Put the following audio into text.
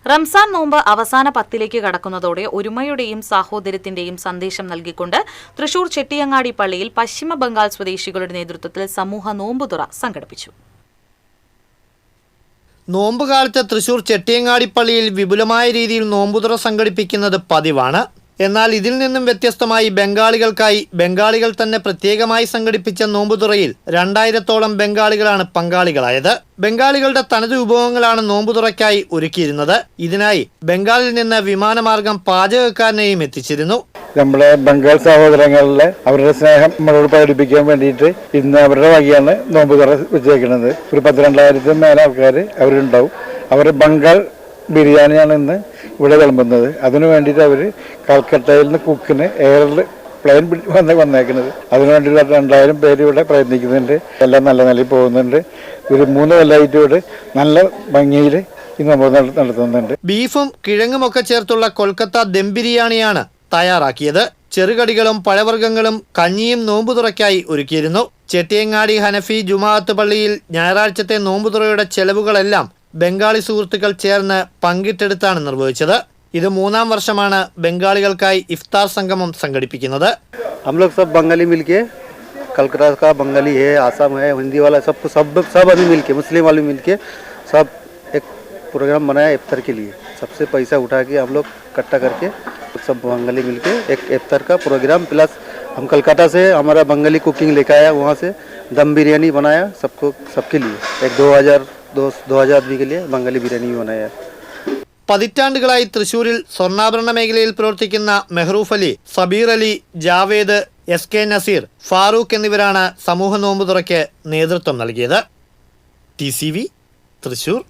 റംസാൻ നോമ്പ് അവസാന പത്തിലേക്ക് കടക്കുന്നതോടെ ഒരുമയുടെയും സാഹോദര്യത്തിന്റെയും സന്ദേശം നൽകിക്കൊണ്ട് തൃശൂർ ചെട്ടിയങ്ങാടി പള്ളിയിൽ പശ്ചിമ ബംഗാൾ സ്വദേശികളുടെ നേതൃത്വത്തിൽ സമൂഹ നോമ്പുതുറ സംഘടിപ്പിച്ചു. നോമ്പുകാലത്ത് തൃശൂർ ചെട്ടിയങ്ങാടി പള്ളിയിൽ വിപുലമായ രീതിയിൽ നോമ്പുതുറ സംഘടിപ്പിക്കുന്നത് പതിവാണ്. എന്നാൽ ഇതിൽ നിന്നും വ്യത്യസ്തമായി ബംഗാളികൾ തന്നെ പ്രത്യേകമായി സംഘടിപ്പിച്ച നോമ്പുതുറയിൽ 2000-ഓളം ബംഗാളികളാണ് പങ്കാളികളായത്. ബംഗാളികളുടെ തനത് വിഭവങ്ങളാണ് നോമ്പുതുറയ്ക്കായി ഒരുക്കിയിരുന്നത്. ഇതിനായി ബംഗാളിൽ നിന്ന് വിമാനമാർഗം പാചകക്കാരനെയും എത്തിച്ചിരുന്നു. നമ്മുടെ ബംഗാൾ സഹോദരങ്ങളിലെ അവരുടെ സ്നേഹം നമ്മളോട് പ്രകടിപ്പിക്കാൻ വേണ്ടിയിട്ട് ഇന്ന് അവരുടെ വകയാണ് നോമ്പുതുറ വെച്ചേക്കുന്നത്. ഒരു 12,000 മേലെ ആൾക്കാർ അവരുണ്ടാവും. അവർ ബംഗാൾ ബിരിയാണിയാണ് ഇന്ന് ഇവിടെ വിളമ്പുന്നത്. അതിനു വേണ്ടിയിട്ട് അവർ കൽക്കട്ടയിൽ നിന്ന് കുക്കിന് എയറിൽ പ്ലെയിൻ വന്നേക്കുന്നത്. അതിനുവേണ്ടി 2000 പേര് ഇവിടെ പ്രയത്നിക്കുന്നുണ്ട്. എല്ലാം നല്ല നിലയിൽ പോകുന്നുണ്ട്. ഒരു 3 കൊല്ലമായിട്ട് ഇവിടെ നല്ല ഭംഗിയിൽ ഈ നോമ്പ് നടത്തുന്നുണ്ട്. ബീഫും കിഴങ്ങും ഒക്കെ ചേർത്തുള്ള കൊൽക്കത്ത ദം ബിരിയാണിയാണ് തയ്യാറാക്കിയത്. ചെറുകടികളും പഴവർഗ്ഗങ്ങളും കഞ്ഞിയും നോമ്പുതുറയ്ക്കായി ഒരുക്കിയിരുന്നു. ചെട്ടിയങ്ങാടി ഹനഫി ജുമാഅത്ത് പള്ളിയിൽ ഞായറാഴ്ചത്തെ നോമ്പുതുറയുടെ ചെലവുകളെല്ലാം ബംഗാളി സുഹൃത്തുക്കൾ ചേർന്ന് പങ്കിട്ടെടുത്താണ് നിർവഹിച്ചത്. ഇത് 3ാം വർഷമാണ് ബംഗാളികൾക്കായി ഇഫ്താർ സംഗമം സംഘടിപ്പിക്കുന്നത്. हम लोग सब बंगाली मिलके कलकत्ता का बंगाली है, आसाम है, हिंदी वाला सब आदमी मिलके मुस्लिम वाले मिलके सब एक प्रोग्राम बनाया इफ्तार के लिए. सबसे पैसा उठा के हम लोग इकट्ठा करके सब बंगाली मिलके एक इफ्तार का प्रोग्राम प्लस हम कलकत्ता से हमारा बंगाली कुकिंग लेकर आया. वहाँ से दम बिरयानी बनाया सबके लिए. एक 2000 आदमी के लिए बंगाली बिरयानी भी बनाया. പതിറ്റാണ്ടുകളായി തൃശൂരിൽ സ്വർണ്ണാഭരണ മേഖലയിൽ പ്രവർത്തിക്കുന്ന മെഹ്റൂഫ് അലി, സബീർ അലി, ജാവേദ്, SK നസീർ, ഫാറൂഖ് എന്നിവരാണ് സമൂഹ നോമ്പുതുറയ്ക്ക് നേതൃത്വം നൽകിയത്. TCV തൃശൂർ.